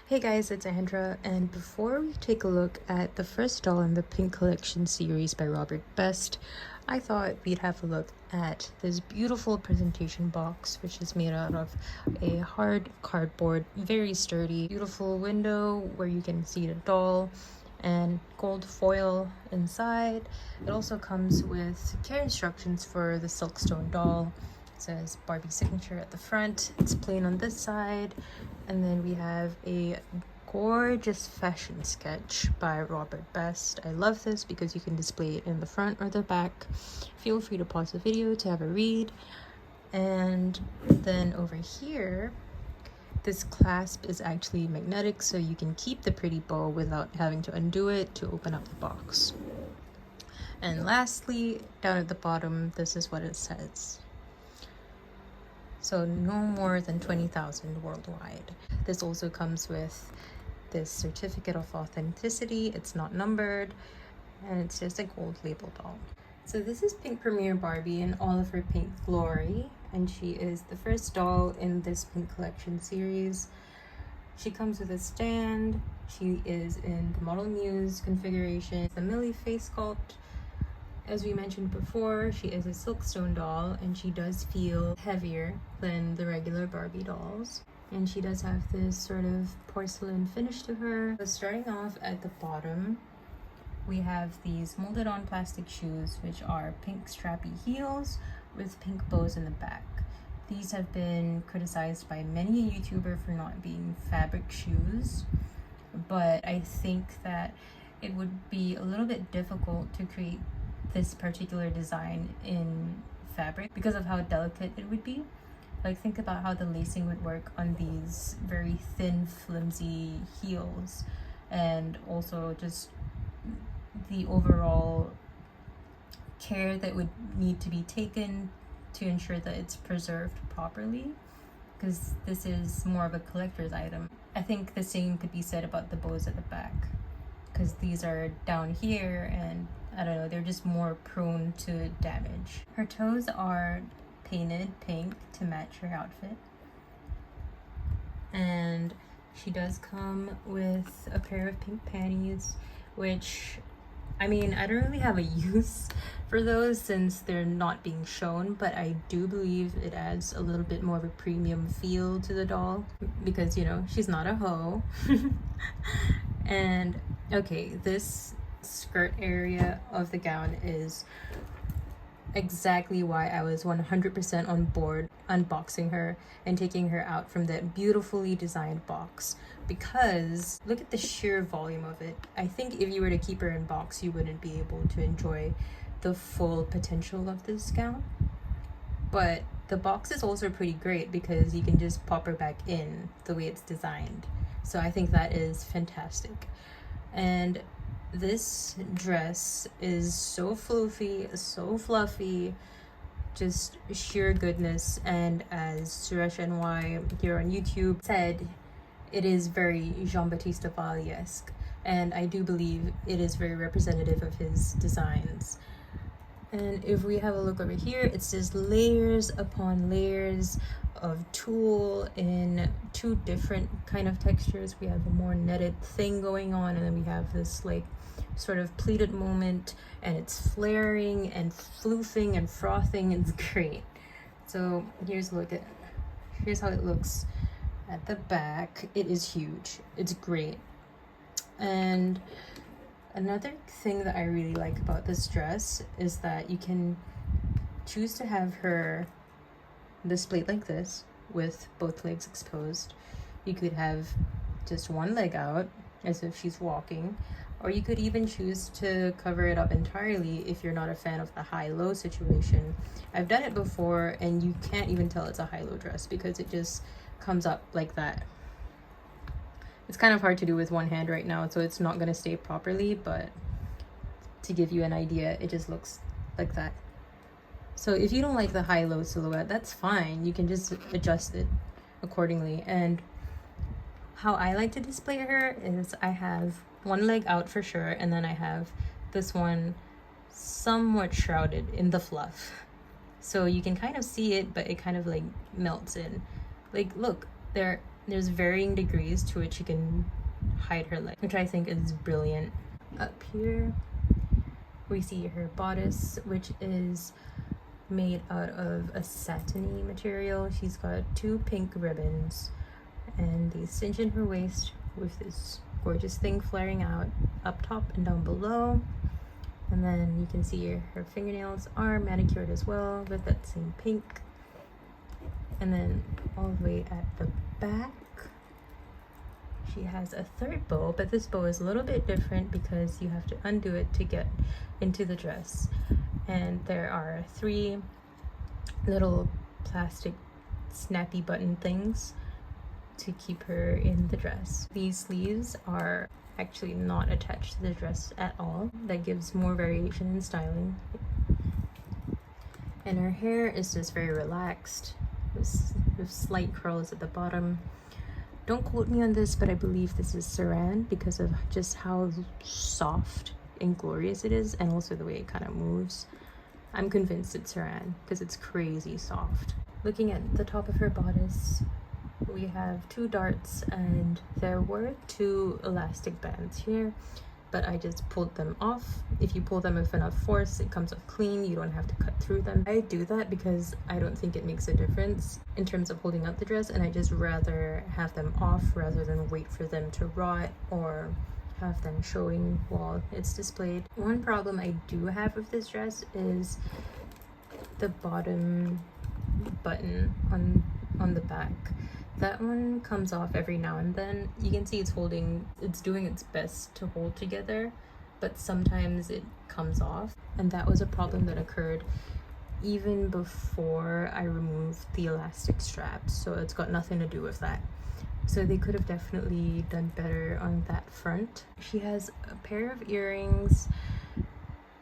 Hey guys, it's Andra, and before we take a look at the first doll in the Pink Collection series by Robert Best, I thought we'd have a look at this beautiful presentation box, which is made out of a hard cardboard, very sturdy, beautiful window where you can see the doll, and gold foil inside. It also comes with care instructions for the Silkstone doll. It says Barbie signature at the front. It's plain on this side, and then we have a gorgeous fashion sketch by Robert Best. I love this because you can display it in the front or the back. Feel free to pause the video to have a read. And then over here, this clasp is actually magnetic, so you can keep the pretty bow without having to undo it to open up the box. And lastly, down at the bottom, this is what it says. So no more than 20,000 worldwide. This also comes with this certificate of authenticity. It's not numbered, and it's just a gold label doll. So this is Pink Premier Barbie in all of her pink glory, and she is the first doll in this Pink Collection series. She comes with a stand. She is in the Model Muse configuration. The Millie face sculpt. As we mentioned before, she is a Silkstone doll, and she does feel heavier than the regular Barbie dolls. And she does have this sort of porcelain finish to her. So starting off at the bottom, we have these molded on plastic shoes, which are pink strappy heels with pink bows in the back. These have been criticized by many a YouTuber for not being fabric shoes, but I think that it would be a little bit difficult to create this particular design in fabric because of how delicate it would be. Like, think about how the lacing would work on these very thin, flimsy heels, and also just the overall care that would need to be taken to ensure that it's preserved properly, because this is more of a collector's item. I think the same could be said about the bows at the back, because these are down here and I don't know, they're just more prone to damage. Her toes are painted pink to match her outfit, and she does come with a pair of pink panties, which, I mean, I don't really have a use for those since they're not being shown, but I do believe it adds a little bit more of a premium feel to the doll because, you know, she's not a hoe. And okay, this skirt area of the gown is exactly why I was 100% on board unboxing her and taking her out from that beautifully designed box, because look at the sheer volume of it. I think if you were to keep her in box, you wouldn't be able to enjoy the full potential of this gown. But the box is also pretty great because you can just pop her back in the way it's designed. So I think that is fantastic. And this dress is so floofy, so fluffy, just sheer goodness. And as Suresh NY here on YouTube said, it is very Jean-Baptiste Valli-esque, and I do believe it is very representative of his designs. And if we have a look over here, it's just layers upon layers of tulle in two different kind of textures. We have a more netted thing going on, and then we have this like sort of pleated moment, and it's flaring and floofing and frothing. It's great. So here's how it looks at the back. It is huge. It's great. And another thing that I really like about this dress is that you can choose to have her displayed like this with both legs exposed. You could have just one leg out as if she's walking, or you could even choose to cover it up entirely if you're not a fan of the high-low situation. I've done it before, and you can't even tell it's a high-low dress because it just comes up like that. It's kind of hard to do with one hand right now, so it's not going to stay properly, but to give you an idea, it just looks like that. So if you don't like the high-low silhouette, that's fine. You can just adjust it accordingly. And how I like to display her is I have one leg out for sure, and then I have this one somewhat shrouded in the fluff. So you can kind of see it, but it kind of like melts in. Like, look, there There's varying degrees to which you can hide her leg, which I think is brilliant. Up here we see her bodice, which is made out of a satiny material. She's got 2 pink ribbons and they cinch in her waist with this gorgeous thing flaring out up top and down below. And then you can see her fingernails are manicured as well with that same pink. And then all the way at the back, she has a 3rd bow, but this bow is a little bit different because you have to undo it to get into the dress. And there are 3 little plastic snappy button things to keep her in the dress. These sleeves are actually not attached to the dress at all. That gives more variation in styling. And her hair is just very relaxed with slight curls at the bottom. Don't quote me on this, but I believe this is saran because of just how soft and glorious it is, and also the way it kind of moves. I'm convinced it's saran because it's crazy soft. Looking at the top of her bodice, we have 2 darts, and there were 2 elastic bands here, but I just pulled them off. If you pull them with enough force, it comes off clean. You don't have to cut through them. I do that because I don't think it makes a difference in terms of holding up the dress, and I just rather have them off rather than wait for them to rot or have them showing while it's displayed. One problem I do have with this dress is the bottom button on the back. That one comes off every now and then. You can see it's doing its best to hold together, but sometimes it comes off. And that was a problem that occurred even before I removed the elastic straps. So it's got nothing to do with that. So they could have definitely done better on that front. She has a pair of earrings.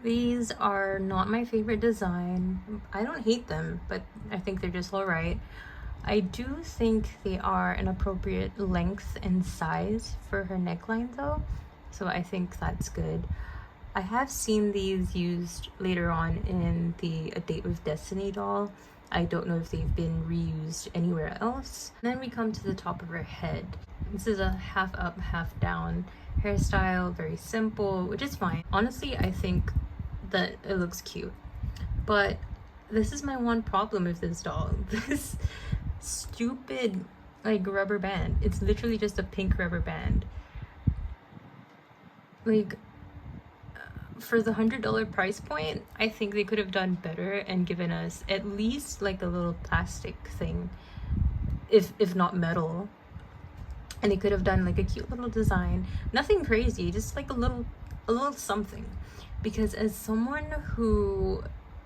These are not my favorite design. I don't hate them, but I think they're just alright. I do think they are an appropriate length and size for her neckline though, so I think that's good. I have seen these used later on in the A Date with Destiny doll. I don't know if they've been reused anywhere else. Then we come to the top of her head. This is a half up, half down hairstyle, very simple, which is fine. Honestly, I think that it looks cute, but this is my one problem with this doll. This stupid like rubber band. It's literally just a pink rubber band. Like for the $100 price point, I think they could have done better and given us at least like a little plastic thing, if not metal. And they could have done like a cute little design, nothing crazy, just like a little something. Because as someone who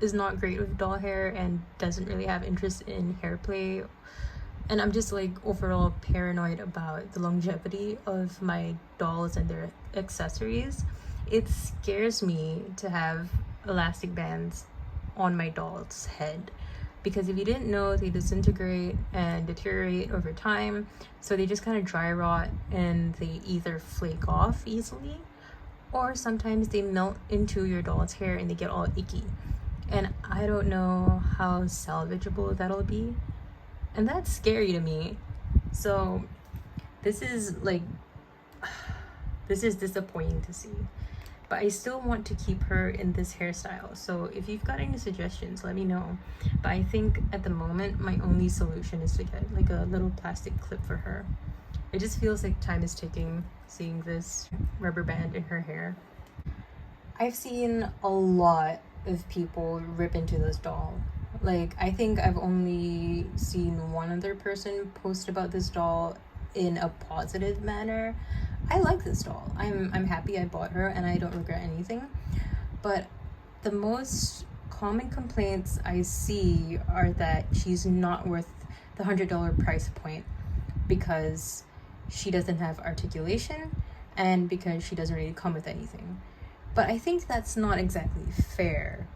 is not great with doll hair and doesn't really have interest in hair play, and I'm just like overall paranoid about the longevity of my dolls and their accessories, it scares me to have elastic bands on my doll's head, because if you didn't know, they disintegrate and deteriorate over time. So they just kind of dry rot and they either flake off easily, or sometimes they melt into your doll's hair and they get all icky. And I don't know how salvageable that'll be. And that's scary to me. So this is disappointing to see. But I still want to keep her in this hairstyle. So if you've got any suggestions, let me know. But I think at the moment, my only solution is to get like a little plastic clip for her. It just feels like time is ticking seeing this rubber band in her hair. I've seen a lot of people rip into this doll. Like, I think I've only seen one other person post about this doll in a positive manner. I like this doll. I'm happy I bought her and I don't regret anything. But the most common complaints I see are that she's not worth the $100 price point because she doesn't have articulation and because she doesn't really come with anything. But I think that's not exactly fair.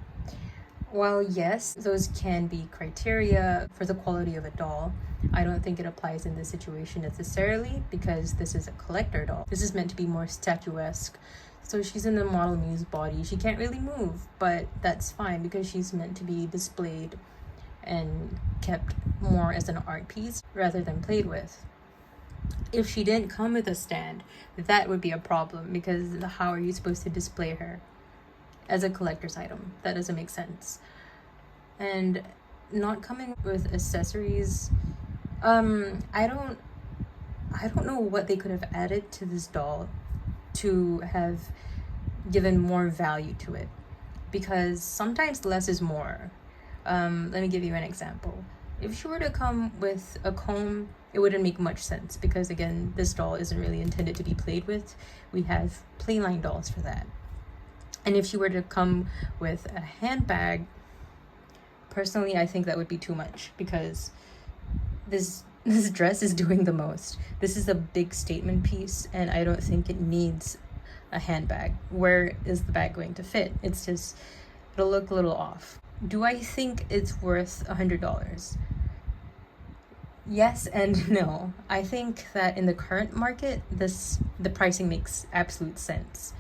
While yes, those can be criteria for the quality of a doll, I don't think it applies in this situation necessarily, because this is a collector doll. This is meant to be more statuesque. So she's in the model muse body. She can't really move, but that's fine because she's meant to be displayed and kept more as an art piece rather than played with. If she didn't come with a stand, that would be a problem, because how are you supposed to display her as a collector's item? That doesn't make sense. And not coming with accessories, I don't know what they could have added to this doll to have given more value to it, because sometimes less is more. Let me give you an example. If she were to come with a comb, it wouldn't make much sense, because again, this doll isn't really intended to be played with. We have playline dolls for that. And if she were to come with a handbag, personally, I think that would be too much, because this dress is doing the most. This is a big statement piece, and I don't think it needs a handbag. Where is the bag going to fit? It's just, it'll look a little off. Do I think it's worth $100? Yes and no. I think that in the current market, the pricing makes absolute sense.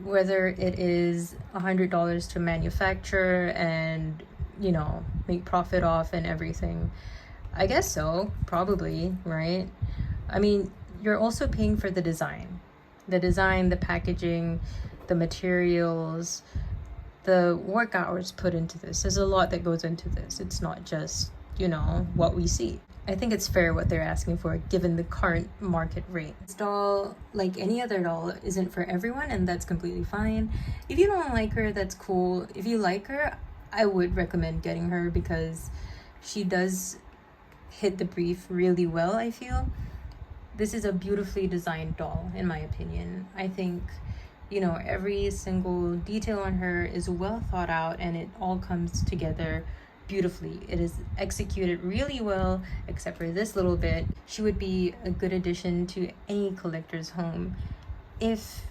Whether it is $100 to manufacture and, you know, make profit off and everything, I guess so, probably, right? I mean, you're also paying for the design, the packaging, the materials, the work hours put into this. There's a lot that goes into this. It's not just, you know, what we see. I think it's fair what they're asking for, given the current market rate. This doll, like any other doll, isn't for everyone, and that's completely fine. If you don't like her, that's cool. If you like her, I would recommend getting her, because she does hit the brief really well, I feel. This is a beautifully designed doll, in my opinion. I think, you know, every single detail on her is well thought out, and it all comes together beautifully. It is executed really well, except for this little bit. She would be a good addition to any collector's home if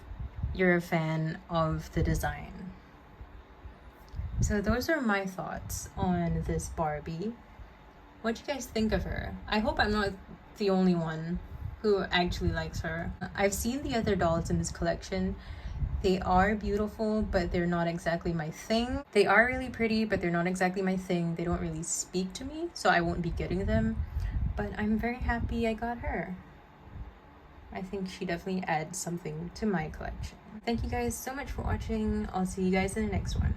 you're a fan of the design. So those are my thoughts on this Barbie. What do you guys think of her? I hope I'm not the only one who actually likes her. I've seen the other dolls in this collection. They are beautiful, but they're not exactly my thing. They are really pretty, but they're not exactly my thing. They don't really speak to me, so I won't be getting them. But I'm very happy I got her. I think she definitely adds something to my collection. Thank you guys so much for watching. I'll see you guys in the next one.